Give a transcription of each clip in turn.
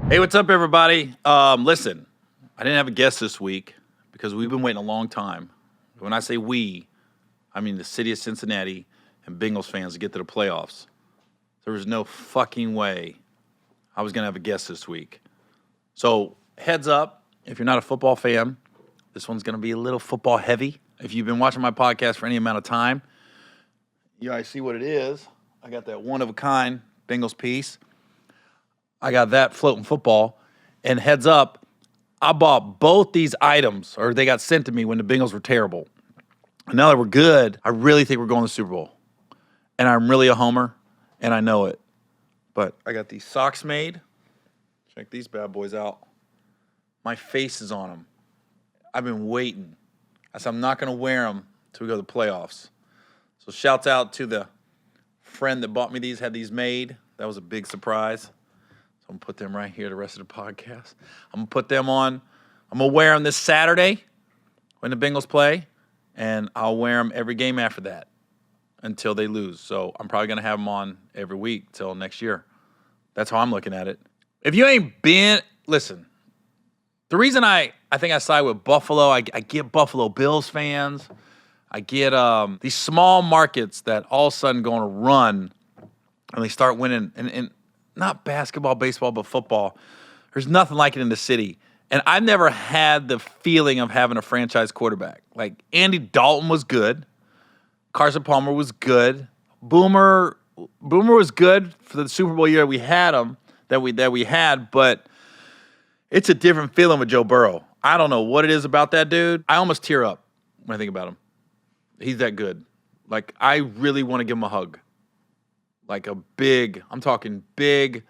Hey, what's up, everybody? Listen, I didn't have a guest this week because we've been waiting a long time. When I say we, I mean the city of Cincinnati and Bengals fans to get to the playoffs. There was no fucking way I was going to have a guest this week. So, heads up, if you're not a football fan, this one's going to be a little football heavy. If you've been watching my podcast for any amount of time, I see what it is. I got that one-of-a-kind Bengals piece. I got that floating football. And heads up, I bought both these items, or they got sent to me when the Bengals were terrible. And now that we're good, I really think we're going to the Super Bowl. And I'm really a homer, and I know it. But I got these socks made. Check these bad boys out. My face is on them. I've been waiting. I said I'm not going to wear them until we go to the playoffs. So shouts out to the friend that bought me these, had these made. That was a big surprise. I'm going to put them right here the rest of the podcast. I'm going to put them on. I'm going to wear them this Saturday when the Bengals play, and I'll wear them every game after that until they lose. So I'm probably going to have them on every week till next year. That's how I'm looking at it. If you ain't been, listen, the reason I think I side with Buffalo, I get Buffalo Bills fans. I get these small markets that all of a sudden going to run and they start winning. And not basketball, baseball, but football. There's nothing like it in the city. And I've never had the feeling of having a franchise quarterback. Like, Andy Dalton was good. Carson Palmer was good. Boomer was good for the Super Bowl year we had him, that we had, but it's a different feeling with Joe Burrow. I don't know what it is about that dude. I almost tear up when I think about him. He's that good. Like, I really want to give him a hug. Like I'm talking big,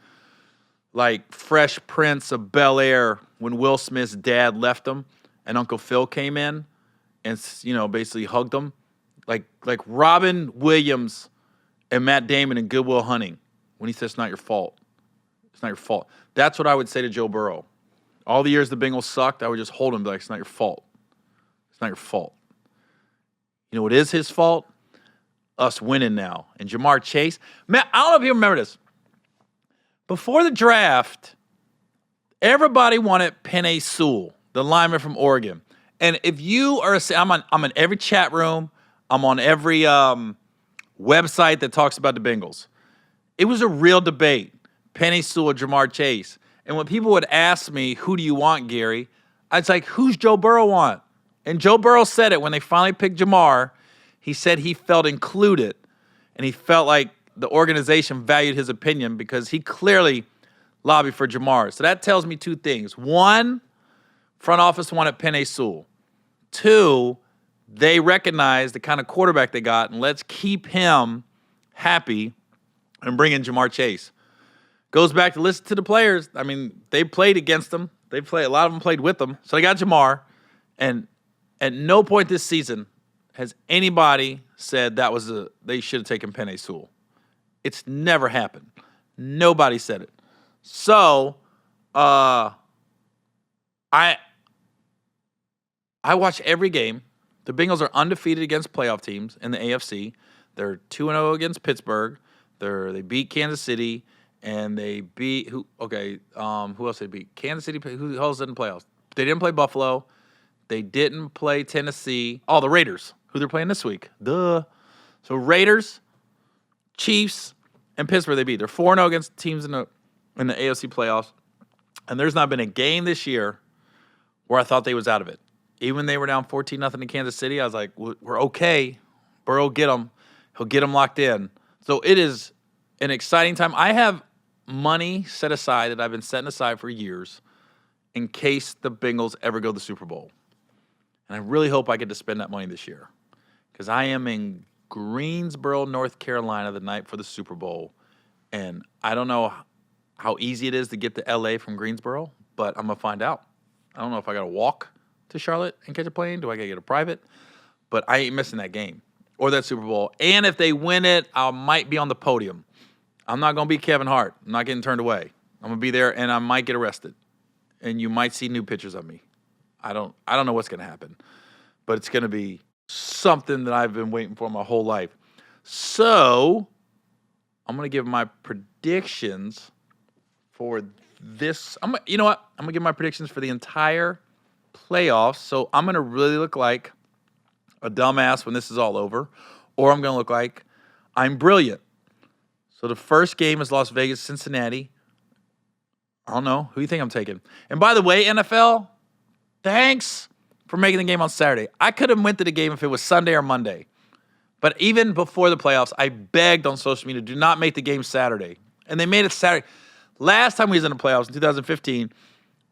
like Fresh Prince of Bel-Air when Will Smith's dad left him and Uncle Phil came in and, basically hugged him. Like Robin Williams and Matt Damon in Good Will Hunting when he says it's not your fault. It's not your fault. That's what I would say to Joe Burrow. All the years the Bengals sucked, I would just hold him and be like, it's not your fault. It's not your fault. You know what is his fault? Us winning now. And Jamar Chase. Man, I don't know if you remember this. Before the draft, everybody wanted Penei Sewell, the lineman from Oregon. And if you are, I'm in every chat room. I'm on every website that talks about the Bengals. It was a real debate. Penei Sewell or Jamar Chase. And when people would ask me, who do you want, Gary? I'd like, who's Joe Burrow want? And Joe Burrow said it when they finally picked Jamar. He said he felt included, and he felt like the organization valued his opinion because he clearly lobbied for Jamar. So that tells me two things. One, front office wanted Penei Sewell. Two, they recognize the kind of quarterback they got, and let's keep him happy and bring in Jamar Chase. Goes back to listen to the players. I mean, they played against them. A lot of them played with them. So they got Jamar, and at no point this season has anybody said they should have taken Penei Sewell. It's never happened. Nobody said it. So, I watch every game. The Bengals are undefeated against playoff teams in the AFC. They're 2-0 against Pittsburgh. They beat Kansas City, and they beat who else did they beat? Kansas City. Who else didn't playoffs? They didn't play Buffalo. They didn't play Tennessee. Oh, the Raiders, who they're playing this week. Duh. So Raiders, Chiefs, and Pittsburgh they beat. They're 4-0 against teams in the AFC playoffs. And there's not been a game this year where I thought they was out of it. Even when they were down 14-0 in Kansas City, I was like, we're okay. Burrow will get them. He'll get them locked in. So it is an exciting time. I have money set aside that I've been setting aside for years in case the Bengals ever go to the Super Bowl. And I really hope I get to spend that money this year because I am in Greensboro, North Carolina the night for the Super Bowl. And I don't know how easy it is to get to L.A. from Greensboro, but I'm going to find out. I don't know if I got to walk to Charlotte and catch a plane. Do I got to get a private? But I ain't missing that game or that Super Bowl. And if they win it, I might be on the podium. I'm not going to be Kevin Hart. I'm not getting turned away. I'm going to be there, and I might get arrested. And you might see new pictures of me. I don't know what's going to happen, but it's going to be something that I've been waiting for my whole life. So I'm going to give my predictions for this. You know what? I'm going to give my predictions for the entire playoffs. So I'm going to really look like a dumbass when this is all over, or I'm going to look like I'm brilliant. So the first game is Las Vegas, Cincinnati. I don't know. Who do you think I'm taking? And by the way, NFL, thanks for making the game on Saturday. I could have went to the game if it was Sunday or Monday. But even before the playoffs, I begged on social media, do not make the game Saturday. And they made it Saturday. Last time we was in the playoffs in 2015,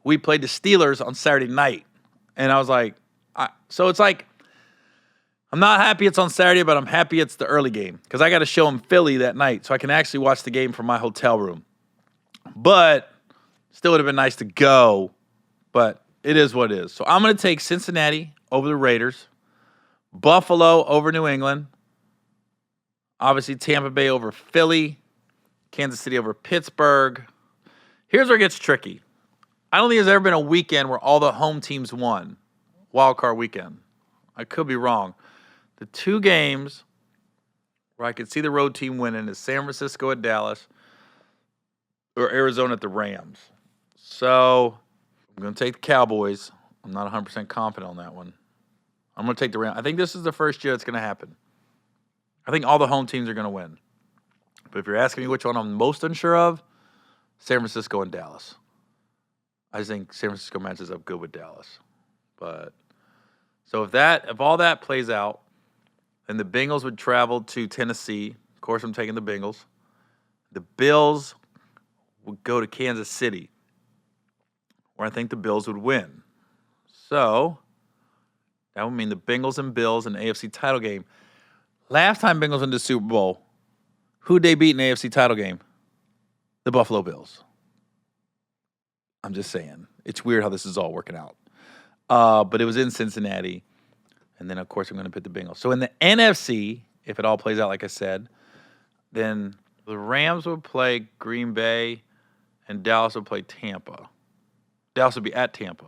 we played the Steelers on Saturday night. And I was like, so it's like, I'm not happy it's on Saturday, but I'm happy it's the early game because I got to show them Philly that night so I can actually watch the game from my hotel room. But still would have been nice to go, but it is what it is. So I'm going to take Cincinnati over the Raiders, Buffalo over New England, obviously Tampa Bay over Philly, Kansas City over Pittsburgh. Here's where it gets tricky. I don't think there's ever been a weekend where all the home teams won, wild card weekend. I could be wrong. The two games where I could see the road team winning is San Francisco at Dallas or Arizona at the Rams. So I'm going to take the Cowboys. I'm not 100% confident on that one. I'm going to take the Rams. I think this is the first year it's going to happen. I think all the home teams are going to win. But if you're asking me which one I'm most unsure of, San Francisco and Dallas. I just think San Francisco matches up good with Dallas. But so if all that plays out, then the Bengals would travel to Tennessee. Of course, I'm taking the Bengals. The Bills would go to Kansas City, where I think the Bills would win. So that would mean the Bengals and Bills in the AFC title game. Last time Bengals went to the Super Bowl, who'd they beat in the AFC title game? The Buffalo Bills. I'm just saying. It's weird how this is all working out. But it was in Cincinnati. And then, of course, I'm going to pick the Bengals. So in the NFC, if it all plays out like I said, then the Rams would play Green Bay and Dallas would play Tampa. Dallas would be at Tampa.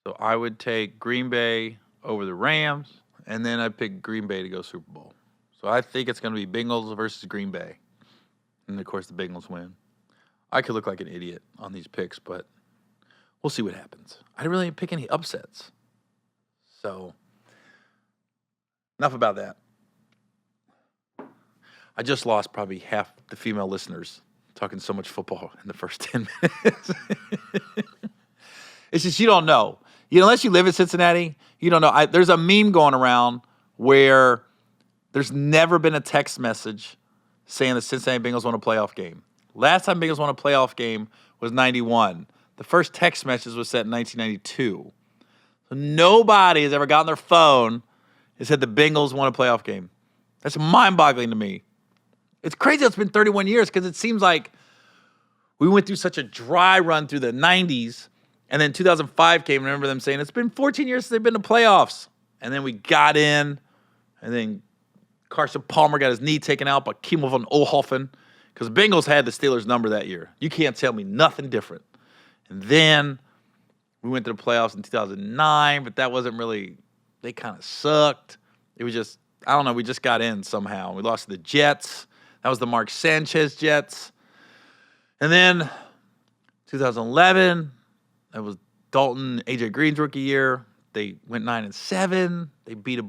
So I would take Green Bay over the Rams, and then I'd pick Green Bay to go Super Bowl. So I think it's going to be Bengals versus Green Bay. And, of course, the Bengals win. I could look like an idiot on these picks, but we'll see what happens. I didn't really pick any upsets. So, enough about that. I just lost probably half the female listeners talking so much football in the first 10 minutes. It's just you don't know. Unless you live in Cincinnati, you don't know. There's a meme going around where there's never been a text message saying the Cincinnati Bengals won a playoff game. Last time Bengals won a playoff game was 91. The first text message was sent in 1992. So nobody has ever gotten their phone and said the Bengals won a playoff game. That's mind-boggling to me. It's crazy it's been 31 years because it seems like we went through such a dry run through the 90s, and then 2005 came, and I remember them saying, it's been 14 years since they've been to playoffs. And then we got in, and then Carson Palmer got his knee taken out by Kimo von Oelhoffen because the Bengals had the Steelers' number that year. You can't tell me nothing different. And then we went to the playoffs in 2009, but that wasn't really – they kind of sucked. It was just – I don't know. We just got in somehow. We lost to the Jets. That was the Mark Sanchez Jets. And then 2011, that was Dalton, A.J. Green's rookie year. They went 9-7. They beat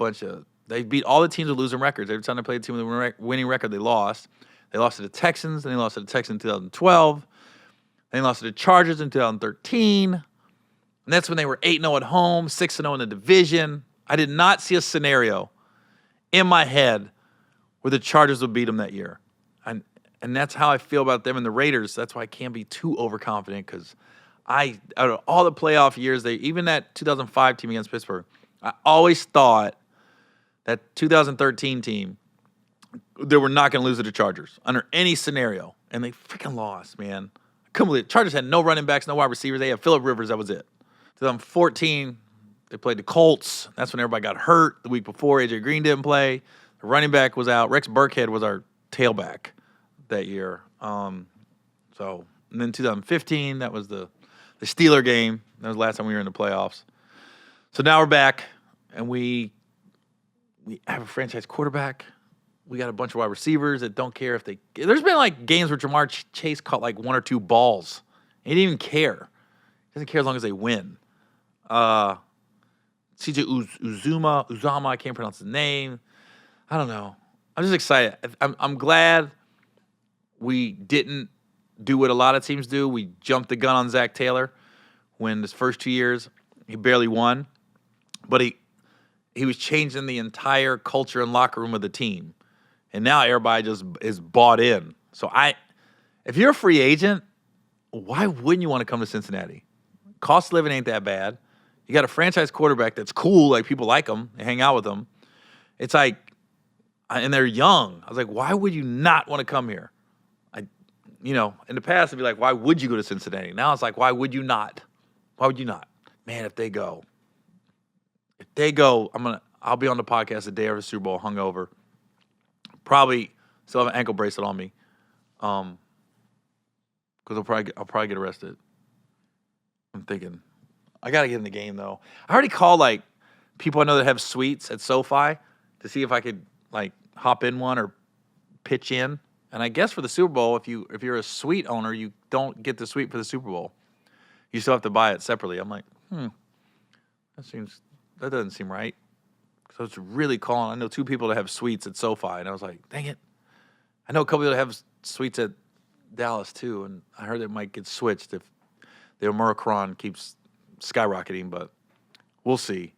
all the teams with losing records. Every time they played a team with a winning record, they lost. They lost to the Texans. Then they lost to the Texans in 2012. Then they lost to the Chargers in 2013. And that's when they were 8-0 at home, 6-0 in the division. I did not see a scenario in my head where the Chargers would beat them that year. And that's how I feel about them and the Raiders. That's why I can't be too overconfident because out of all the playoff years, even that 2005 team against Pittsburgh, I always thought that 2013 team, they were not going to lose to the Chargers under any scenario. And they freaking lost, man. I couldn't believe it. Chargers had no running backs, no wide receivers. They had Phillip Rivers. That was it. 2014, they played the Colts. That's when everybody got hurt. The week before, A.J. Green didn't play. The running back was out. Rex Burkhead was our tailback that year. And then 2015, that was the Steeler game. That was the last time we were in the playoffs. So now we're back, and we have a franchise quarterback. we got a bunch of wide receivers that don't care if they. There's been like games where Jamar Chase caught like 1 or 2 balls. He didn't even care. He doesn't care as long as they win. CJ Uzama, I can't pronounce his name. I don't know. I'm just excited. I'm glad we didn't do what a lot of teams do. We jumped the gun on Zach Taylor when his first 2 years he barely won, but he was changing the entire culture and locker room of the team, and now everybody just is bought in. So if you're a free agent, why wouldn't you want to come to Cincinnati? Cost of living ain't that bad. You got a franchise quarterback that's cool, like people like him, they hang out with him. It's like, and they're young. I was like, why would you not want to come here? In the past, it'd be like, why would you go to Cincinnati? Now it's like, why would you not? Why would you not? Man, if they go, I'll be on the podcast the day of the Super Bowl, hungover. Probably still have an ankle bracelet on me, because I'll probably get arrested. I'm thinking, I gotta get in the game though. I already called like people I know that have suites at SoFi to see if I could like hop in one or pitch in. And I guess for the Super Bowl, if you're a suite owner, you don't get the suite for the Super Bowl. You still have to buy it separately. I'm like, that doesn't seem right. So it's really calling. I know 2 people that have suites at SoFi, and I was like, dang it. I know a couple that have suites at Dallas too, and I heard it might get switched if the Omicron keeps skyrocketing, but we'll see.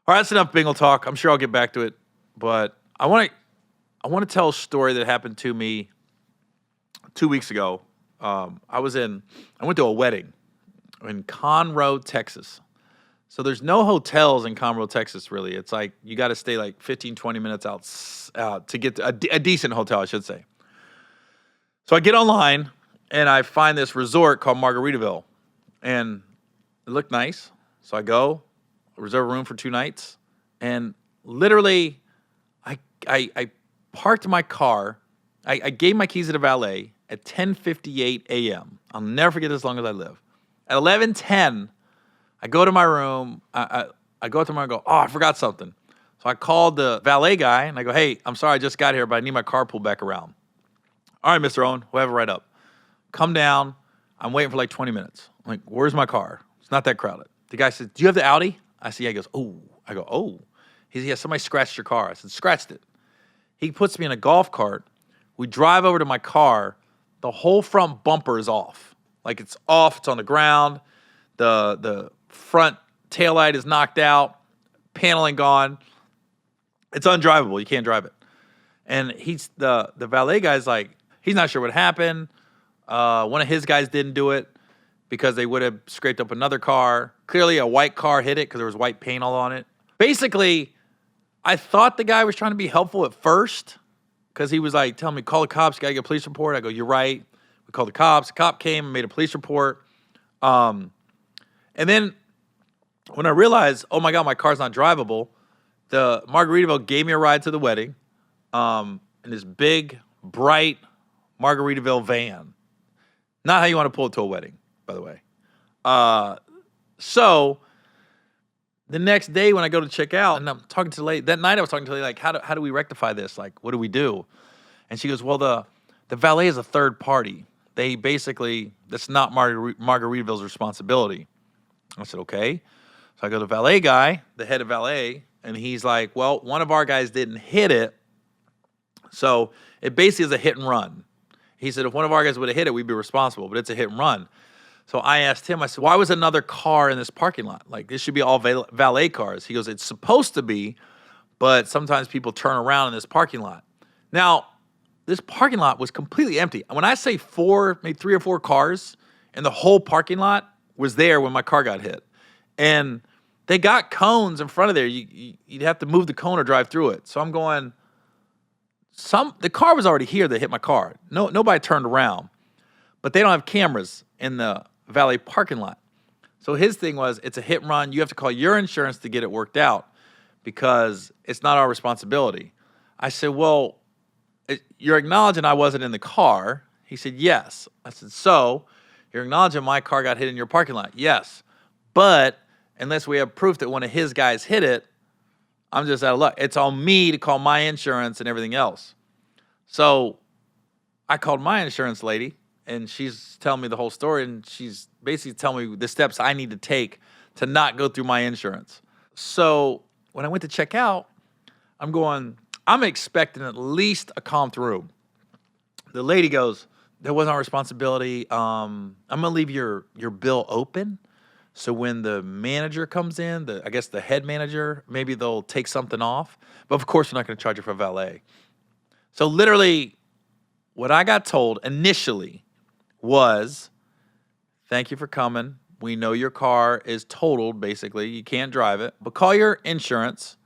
All right, that's enough Bengal talk. I'm sure I'll get back to it, but I want to tell a story that happened to me 2 weeks ago. I went to a wedding in Conroe, Texas. So there's no hotels in Conroe, Texas, really. It's like you got to stay like 15, 20 minutes out to get to a decent hotel, I should say. So I get online, and I find this resort called Margaritaville. And it looked nice. So I go, reserve a room for 2 nights, and literally I parked my car. I gave my keys to the valet at 10:58 a.m. I'll never forget this as long as I live. At 11:10, I go to my room. I go up to my room and go, oh, I forgot something. So I called the valet guy, and I go, hey, I'm sorry I just got here, but I need my car pulled back around. All right, Mr. Owen, we'll have it right up. Come down. I'm waiting for like 20 minutes. I'm like, where's my car? It's not that crowded. The guy says, do you have the Audi? I said, yeah. He goes, oh. I go, oh. He said, yeah, somebody scratched your car. I said, scratched it. He puts me in a golf cart. We drive over to my car. The whole front bumper is off. Like it's off. It's on the ground. The front taillight is knocked out. Paneling gone. It's undrivable. You can't drive it. And he's the valet guy's like, he's not sure what happened. One of his guys didn't do it because they would have scraped up another car. Clearly a white car hit it because there was white paint all on it. Basically, I thought the guy was trying to be helpful at first because he was like telling me, call the cops, you got to get a police report. I go, you're right. We called the cops. The cop came and made a police report. And then when I realized, oh my God, my car's not drivable, the Margaritaville gave me a ride to the wedding in this big, bright Margaritaville van. Not how you want to pull it to a wedding, by the way. So the next day when I go to check out, and I'm talking to the lady, that night I was talking to the lady, like, how do we rectify this? Like, what do we do? And she goes, well, the valet is a third party. They basically, that's not Margaritaville's responsibility. I said, okay. So I go to the valet guy, the head of valet, and he's like, well, one of our guys didn't hit it. So it basically is a hit and run. He said, if one of our guys would have hit it, we'd be responsible, but it's a hit and run. So I asked him, I said, why was another car in this parking lot? Like, this should be all valet cars. He goes, it's supposed to be, but sometimes people turn around in this parking lot. Now, this parking lot was completely empty. When I say maybe 3 or 4 cars, and the whole parking lot was there when my car got hit. And they got cones in front of there. You'd have to move the cone or drive through it. So I'm going, the car was already here that hit my car. Nobody turned around. But they don't have cameras in the valet parking lot. So his thing was, it's a hit and run. You have to call your insurance to get it worked out because it's not our responsibility. I said, well, you're acknowledging I wasn't in the car? He said, yes. I said, so you're acknowledging my car got hit in your parking lot? Yes. But unless we have proof that one of his guys hit it, I'm just out of luck. It's on me to call my insurance and everything else. So I called my insurance lady, and she's telling me the whole story, and she's basically telling me the steps I need to take to not go through my insurance. So when I went to check out, I'm expecting at least a comped room. The lady goes, "That wasn't our responsibility. I'm gonna leave your bill open. So when the manager comes in, I guess the head manager, maybe they'll take something off. But of course, we're not gonna charge you for valet." So literally, what I got told initially was, "Thank you for coming. We know your car is totaled, basically. You can't drive it. But call your insurance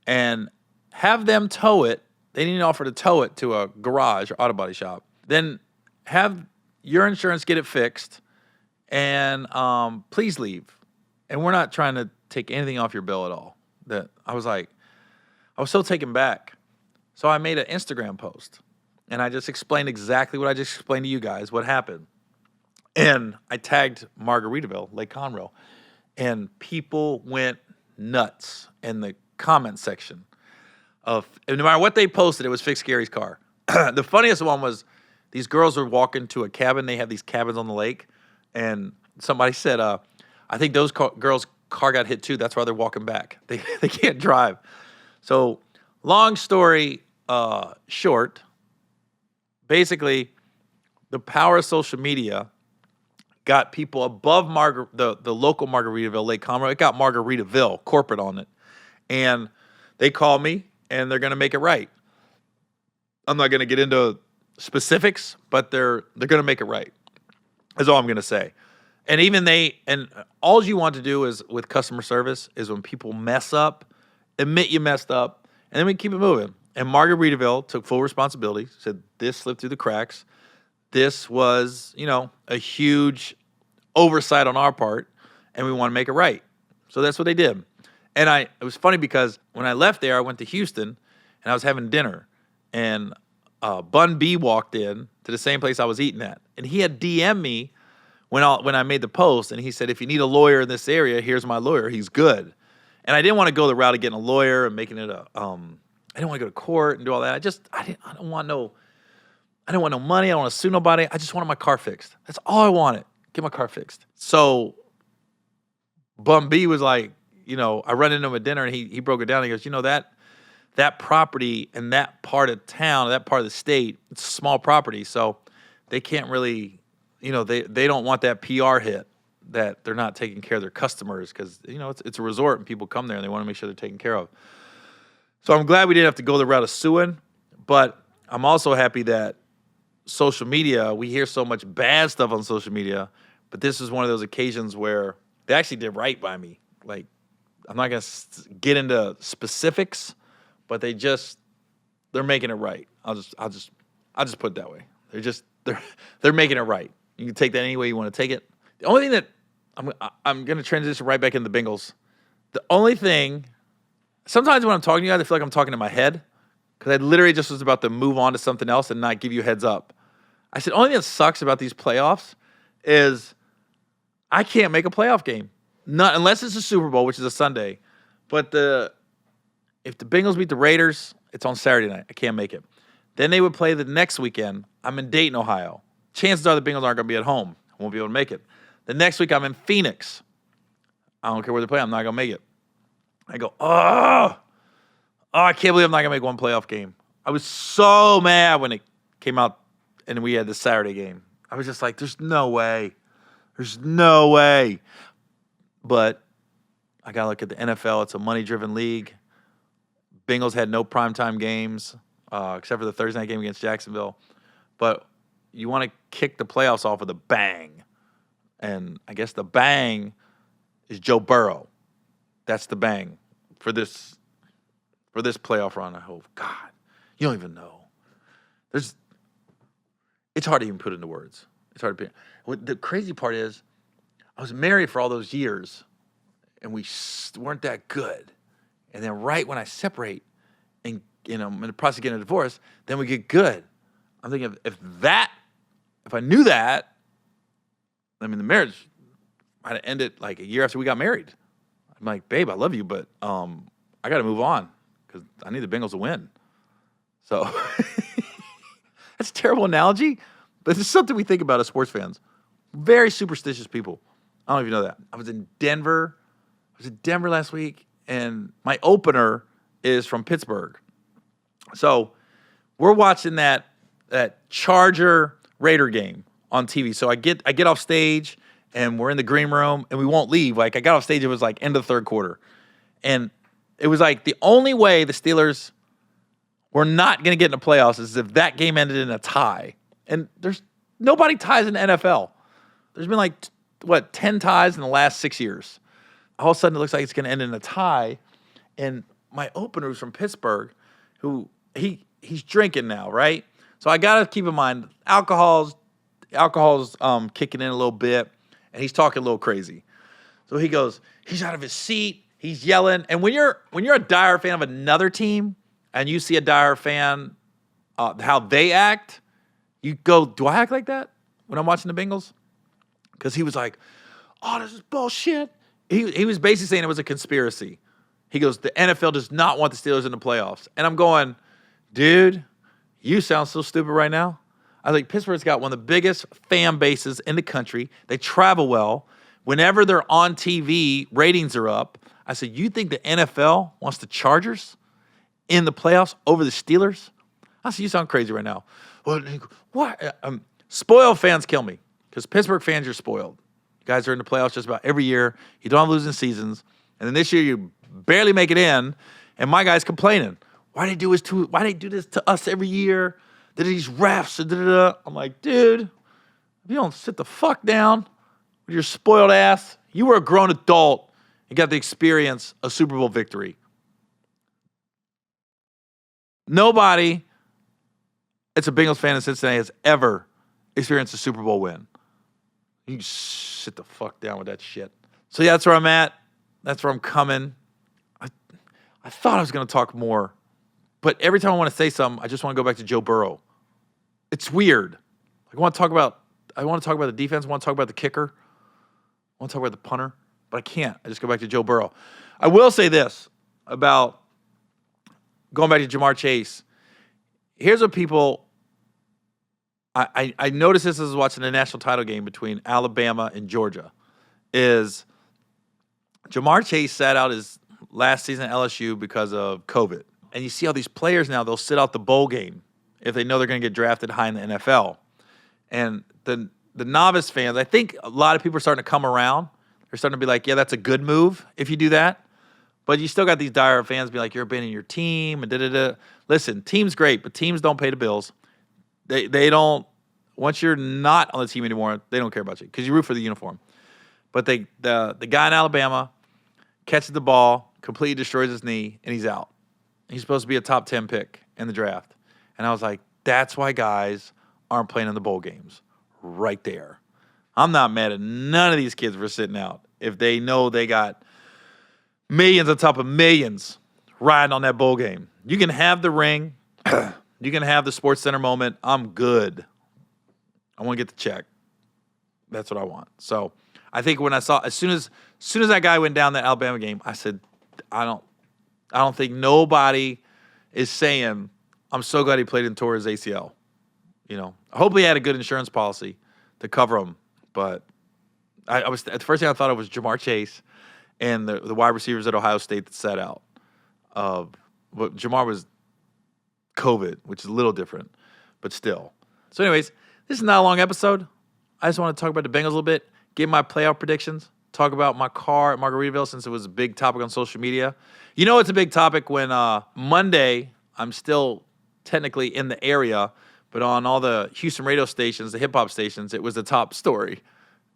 and have them tow it. They didn't offer to tow it to a garage or auto body shop. Then have your insurance get it fixed, and please leave. And we're not trying to take anything off your bill at all." I was so taken back. So I made an Instagram post, and I just explained exactly what I just explained to you guys, what happened. And I tagged Margaritaville, Lake Conroe, and people went nuts in the comment section. And no matter what they posted, it was fix Gary's car. The funniest one was these girls were walking to a cabin. They have these cabins on the lake, and somebody said, "I think those girls' car got hit too. That's why they're walking back. They can't drive." So long story short, basically, the power of social media got people above the local Margaritaville, Lake Conroe. It got Margaritaville corporate on it. And they called me, and they're going to make it right. I'm not going to get into specifics, but they're going to make it right. That's all I'm going to say. And and all you want to do is, with customer service, is when people mess up, admit you messed up, and then we keep it moving. And Margaritaville took full responsibility, said this slipped through the cracks. This was, a huge oversight on our part, and we want to make it right. So that's what they did. And it was funny because when I left there, I went to Houston, and I was having dinner, and Bun B walked in to the same place I was eating at, and he had DM'd me when I made the post, and he said, "If you need a lawyer in this area, here's my lawyer. He's good." And I didn't want to go the route of getting a lawyer and making it I didn't want to go to court and do all that. I don't want no money. I don't want to sue nobody. I just wanted my car fixed. That's all I wanted. Get my car fixed. So Bum B was like, I run into him at dinner, and he broke it down. He goes, that property and that part of town, that part of the state, it's a small property. So they can't really, they don't want that PR hit that they're not taking care of their customers, because, it's a resort and people come there and they want to make sure they're taken care of. So I'm glad we didn't have to go the route of suing, but I'm also happy that social media, we hear so much bad stuff on social media, but this is one of those occasions where they actually did right by me. Like, I'm not going to get into specifics, but they're making it right. I'll just put it that way. They're making it right. You can take that any way you want to take it. The only thing that I'm going to transition right back into the Bengals. The only thing, sometimes when I'm talking to you guys, I feel like I'm talking in my head, because I literally just was about to move on to something else and not give you a heads up. I said, only thing that sucks about these playoffs is I can't make a playoff game. Not unless it's a Super Bowl, which is a Sunday. But if the Bengals beat the Raiders, it's on Saturday night. I can't make it. Then they would play the next weekend. I'm in Dayton, Ohio. Chances are the Bengals aren't going to be at home. I won't be able to make it. The next week, I'm in Phoenix. I don't care where they play. I'm not going to make it. I go, I can't believe I'm not going to make one playoff game. I was so mad when it came out and we had the Saturday game. I was just like, there's no way. There's no way. But I got to look at the NFL. It's a money-driven league. Bengals had no primetime games except for the Thursday night game against Jacksonville. But you want to kick the playoffs off with a bang. And I guess the bang is Joe Burrow. That's the bang for this playoff run, I hope. God, you don't even know. It's hard to even put into words. It's hard to put. The crazy part is, I was married for all those years, and we weren't that good. And then right when I separate, and I'm in the process of getting a divorce, then we get good. I'm thinking, if I knew that, the marriage might have ended like a year after we got married. I'm like, babe, I love you, but I got to move on because I need the Bengals to win. So that's a terrible analogy, but it's something we think about as sports fans. Very superstitious people. I don't know if you know that. I was in Denver last week, and my opener is from Pittsburgh. So we're watching that Charger Raider game on TV. So I get off stage, and we're in the green room, and we won't leave. Like, I got off stage, it was like end of the third quarter. And it was like the only way the Steelers were not going to get in the playoffs is if that game ended in a tie. And there's nobody ties in the NFL. There's been like, 10 ties in the last 6 years. All of a sudden, it looks like it's going to end in a tie. And my opener was from Pittsburgh, who he's drinking now, right? So I got to keep in mind, alcohol's kicking in a little bit, and he's talking a little crazy. So he goes, he's out of his seat, he's yelling. And when you're a dire fan of another team, and you see a dire fan, how they act, you go, do I act like that when I'm watching the Bengals? Because he was like, oh, this is bullshit. He was basically saying it was a conspiracy. He goes, the NFL does not want the Steelers in the playoffs. And I'm going, dude, you sound so stupid right now. I was like, Pittsburgh's got one of the biggest fan bases in the country. They travel well. Whenever they're on TV, ratings are up. I said, you think the NFL wants the Chargers in the playoffs over the Steelers? I said, you sound crazy right now. Well, what? Spoiled fans kill me because Pittsburgh fans are spoiled. You guys are in the playoffs just about every year. You don't have losing seasons. And then this year you barely make it in, and my guy's complaining. Why they do this to us every year? These refs. I'm like, dude, if you don't sit the fuck down with your spoiled ass, you were a grown adult and got to experience a Super Bowl victory. Nobody that's a Bengals fan in Cincinnati has ever experienced a Super Bowl win. You sit the fuck down with that shit. So yeah, that's where I'm at. That's where I'm coming. I thought I was going to talk more, but every time I want to say something, I just want to go back to Joe Burrow. It's weird. I want to talk about the defense. I want to talk about the kicker. I want to talk about the punter, but I can't. I just go back to Joe Burrow. I will say this about going back to Jamar Chase. Here's what people. I noticed this as I was watching the national title game between Alabama and Georgia. Is Jamar Chase sat out his last season at LSU because of COVID. And you see all these players now, they'll sit out the bowl game if they know they're going to get drafted high in the NFL. And the novice fans, I think a lot of people are starting to come around. They're starting to be like, yeah, that's a good move if you do that. But you still got these dire fans be like, you're abandoning your team and da-da-da. Listen, team's great, but teams don't pay the bills. They don't, once you're not on the team anymore, they don't care about you because you root for the uniform. But the guy in Alabama catches the ball, completely destroys his knee, and he's out. He's supposed to be a top 10 pick in the draft. And I was like, that's why guys aren't playing in the bowl games right there. I'm not mad at none of these kids for sitting out if they know they got millions on top of millions riding on that bowl game. You can have the ring. You can have the Sports Center moment. I'm good. I want to get the check. That's what I want. So I think when I saw, as soon as that guy went down that Alabama game, I said, I don't think nobody is saying, I'm so glad he played and tore his ACL. You know, I hope he had a good insurance policy to cover him. But I was at the first thing I thought it was Jamar Chase and the wide receivers at Ohio State that sat out. But Jamar was COVID, which is a little different, but still. So anyways, this is not a long episode. I just want to talk about the Bengals a little bit, give my playoff predictions, talk about my car at Margaritaville since it was a big topic on social media. You know it's a big topic when Monday, I'm still technically in the area, but on all the Houston radio stations, the hip-hop stations, it was the top story.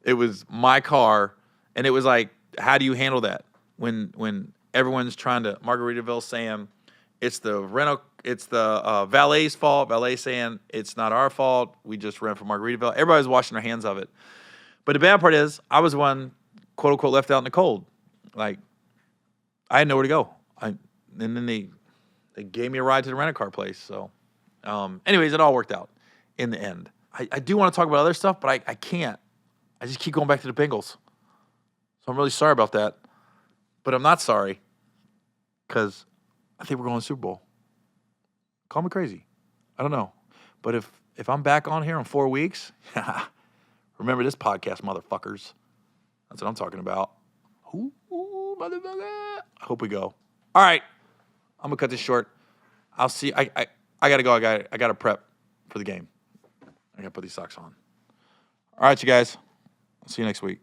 It was my car, and it was like, how do you handle that when everyone's trying to, Margaritaville saying it's the valet's fault, valet saying it's not our fault, we just rent from Margaritaville. Everybody's washing their hands of it. But the bad part is I was one, quote unquote, left out in the cold. Like, I had nowhere to go. And then they gave me a ride to the rent-a-car place. So, anyways, it all worked out in the end. I do want to talk about other stuff, but I can't. I just keep going back to the Bengals. So I'm really sorry about that. But I'm not sorry because I think we're going to the Super Bowl. Call me crazy. I don't know. But if I'm back on here in 4 weeks, remember this podcast, motherfuckers. That's what I'm talking about. Ooh, motherfucker. I hope we go. All right. I'm going to cut this short. I'll see. I got to go. I got to prep for the game. I got to put these socks on. All right, you guys. I'll see you next week.